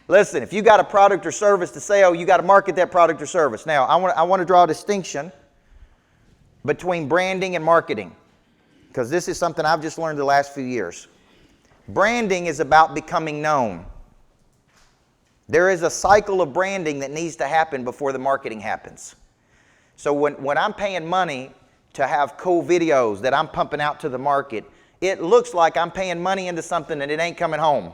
Listen, if you got a product or service to sell, you got to market that product or service. Now, I want to draw a distinction between branding and marketing, because this is something I've just learned the last few years. Branding is about becoming known. There is a cycle of branding that needs to happen before the marketing happens. So when I'm paying money to have cool videos that I'm pumping out to the market, it looks like I'm paying money into something and it ain't coming home.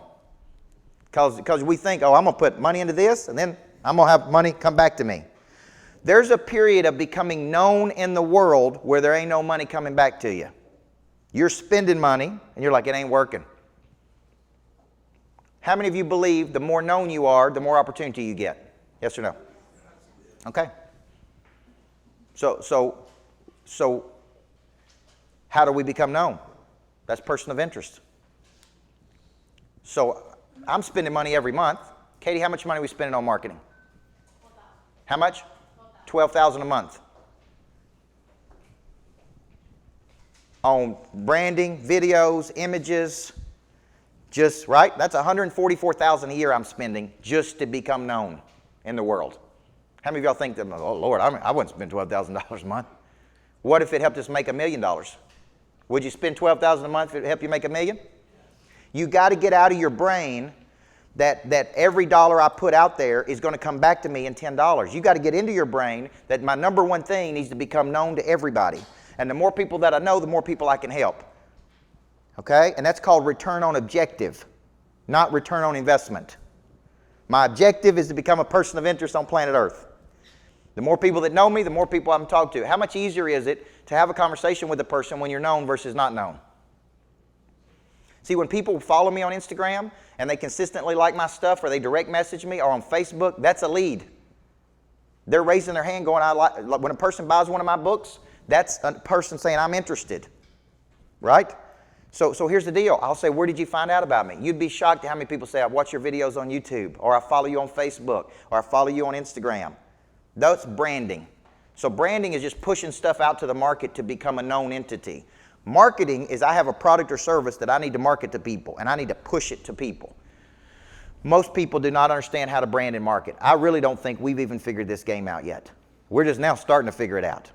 Because we think, oh, I'm going to put money into this and then I'm going to have money come back to me. There's a period of becoming known in the world where there ain't no money coming back to you. You're spending money and you're like, it ain't working. How many of you believe the more known you are, the more opportunity you get? Yes or no? Okay. So how do we become known? That's person of interest. So I'm spending money every month. Katie, how much money are we spending on marketing? How much? $12,000 a month. On branding, videos, images, just, right? That's $144,000 a year I'm spending just to become known in the world. How many of y'all think that, oh Lord, I wouldn't spend $12,000 a month? What if it helped us make $1 million? Would you spend $12,000 a month if it helped you make $1 million? You got to get out of your brain that every dollar I put out there is going to come back to me in $10. You got to get into your brain that my number one thing needs to become known to everybody. And the more people that I know, the more people I can help. Okay? And that's called return on objective, not return on investment. My objective is to become a person of interest on planet Earth. The more people that know me, the more people I'm talking to. How much easier is it to have a conversation with a person when you're known versus not known? See, when people follow me on Instagram and they consistently like my stuff or they direct message me or on Facebook, that's a lead. They're raising their hand going, when a person buys one of my books, that's a person saying, I'm interested, right? So here's the deal. I'll say, where did you find out about me? You'd be shocked at how many people say, I watch your videos on YouTube, or I follow you on Facebook, or I follow you on Instagram. That's branding. So branding is just pushing stuff out to the market to become a known entity. Marketing is I have a product or service that I need to market to people, and I need to push it to people. Most people do not understand how to brand and market. I really don't think we've even figured this game out yet. We're just now starting to figure it out,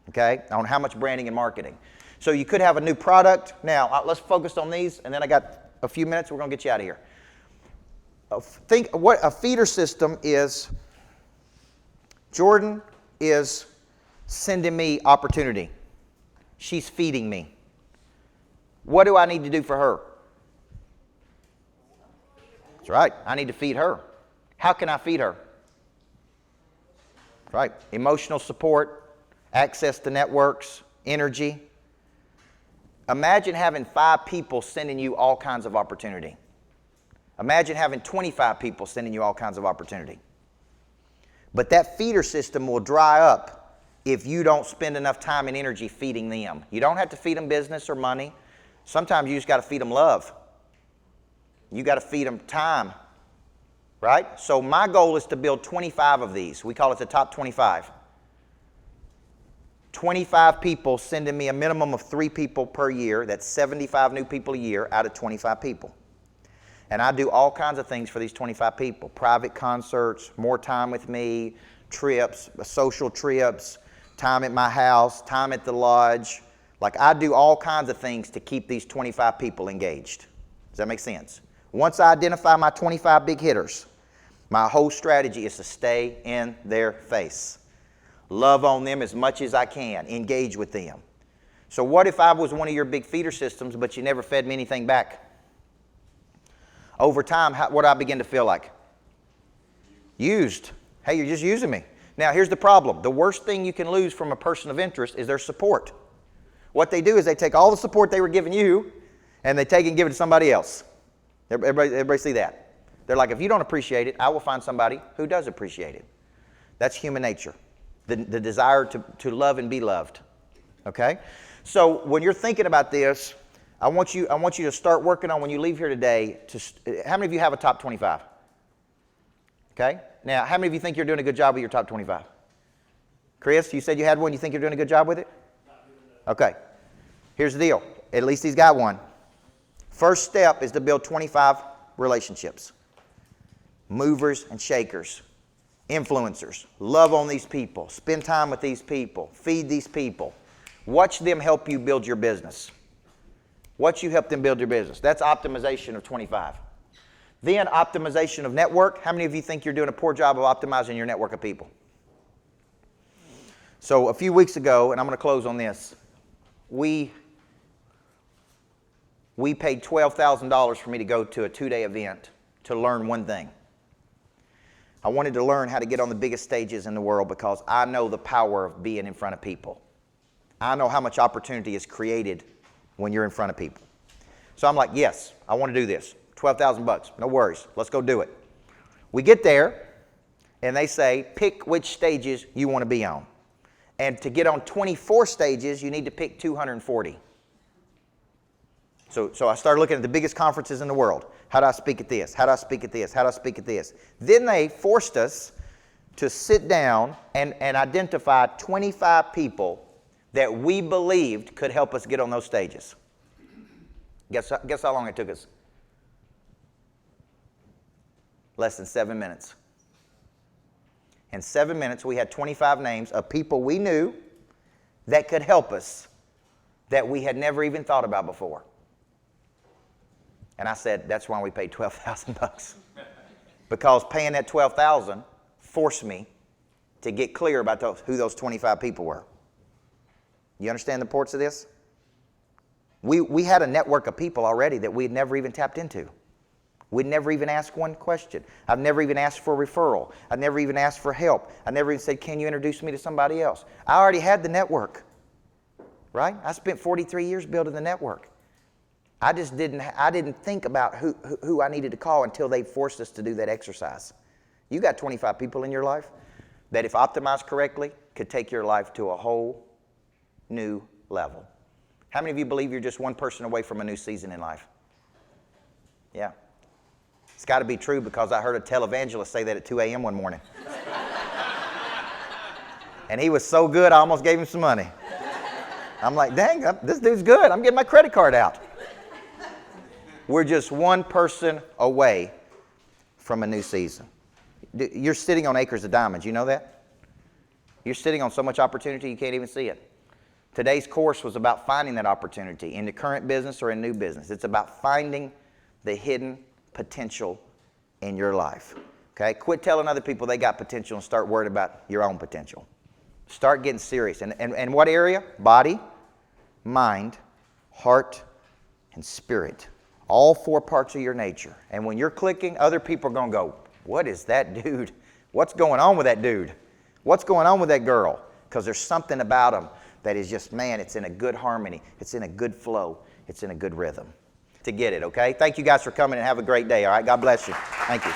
okay, on how much branding and marketing. So you could have a new product. Now, let's focus on these, and then I got a few minutes. We're going to get you out of here. Think what a feeder system is. Jordan is sending me opportunity. She's feeding me. What do I need to do for her? That's right. I need to feed her. How can I feed her? Right. Emotional support, access to networks, energy. Imagine having 5 people sending you all kinds of opportunity. Imagine having 25 people sending you all kinds of opportunity. But that feeder system will dry up if you don't spend enough time and energy feeding them. You don't have to feed them business or money. Sometimes you just got to feed them love. You got to feed them time, right? So my goal is to build 25 of these. We call it the top 25. 25 people sending me a minimum of 3 people per year. That's 75 new people a year out of 25 people. And I do all kinds of things for these 25 people. Private concerts, more time with me, trips, social trips, time at my house, time at the lodge. Like I do all kinds of things to keep these 25 people engaged. Does that make sense? Once I identify my 25 big hitters, my whole strategy is to stay in their face. Love on them as much as I can. Engage with them. So what if I was one of your big feeder systems, but you never fed me anything back? Over time, what do I begin to feel like? Used. Hey, you're just using me. Now, here's the problem. The worst thing you can lose from a person of interest is their support. What they do is they take all the support they were giving you, and they take and give it to somebody else. Everybody see that? They're like, if you don't appreciate it, I will find somebody who does appreciate it. That's human nature. The desire to love and be loved. Okay? So when you're thinking about this, I want you to start working on when you leave here today. How many of you have a top 25? Okay? Now, how many of you think you're doing a good job with your top 25? Chris, you said you had one. You think you're doing a good job with it? Okay. Here's the deal. At least he's got one. First step is to build 25 relationships. movers and shakers, influencers. Love on these people. Spend time with these people. Feed these people. Watch them help you build your business. Watch you help them build your business. That's optimization of 25. Then optimization of network. How many of you think you're doing a poor job of optimizing your network of people? So a few weeks ago, and I'm going to close on this, we paid $12,000 for me to go to a 2-day event to learn one thing. I wanted to learn how to get on the biggest stages in the world because I know the power of being in front of people. I know how much opportunity is created when you're in front of people. So I'm like, yes, I want to do this. $12,000, no worries, let's go do it. We get there, and they say, pick which stages you want to be on. And to get on 24 stages, you need to pick 240. So I started looking at the biggest conferences in the world. How do I speak at this? How do I speak at this? How do I speak at this? Then they forced us to sit down and identify 25 people that we believed could help us get on those stages. Guess how long it took us? Less than 7 minutes. In 7 minutes, we had 25 names of people we knew that could help us that we had never even thought about before. And I said, that's why we paid $12,000. Because paying that $12,000 forced me to get clear about who those 25 people were. You understand the importance of this? We had a network of people already that we had never even tapped into. We'd never even asked one question. I've never even asked for a referral. I never even asked for help. I never even said, can you introduce me to somebody else? I already had the network, right? I spent 43 years building the network. I didn't think about who I needed to call until they forced us to do that exercise. You got 25 people in your life that, if optimized correctly, could take your life to a whole new level. How many of you believe you're just one person away from a new season in life? Yeah. It's got to be true because I heard a televangelist say that at 2 a.m. one morning. And he was so good, I almost gave him some money. I'm like, dang, this dude's good. I'm getting my credit card out. We're just one person away from a new season. You're sitting on acres of diamonds. You know that? You're sitting on so much opportunity you can't even see it. Today's course was about finding that opportunity in the current business or in new business. It's about finding the hidden potential in your life. Okay? Quit telling other people they got potential and start worrying about your own potential. Start getting serious. And what area? Body, mind, heart, and spirit. All 4 parts of your nature. And when you're clicking, other people are going to go, what is that dude? What's going on with that dude? What's going on with that girl? Because there's something about them that is just, man, it's in a good harmony. It's in a good flow. It's in a good rhythm. To get it, okay? Thank you guys for coming and have a great day, all right? God bless you. Thank you.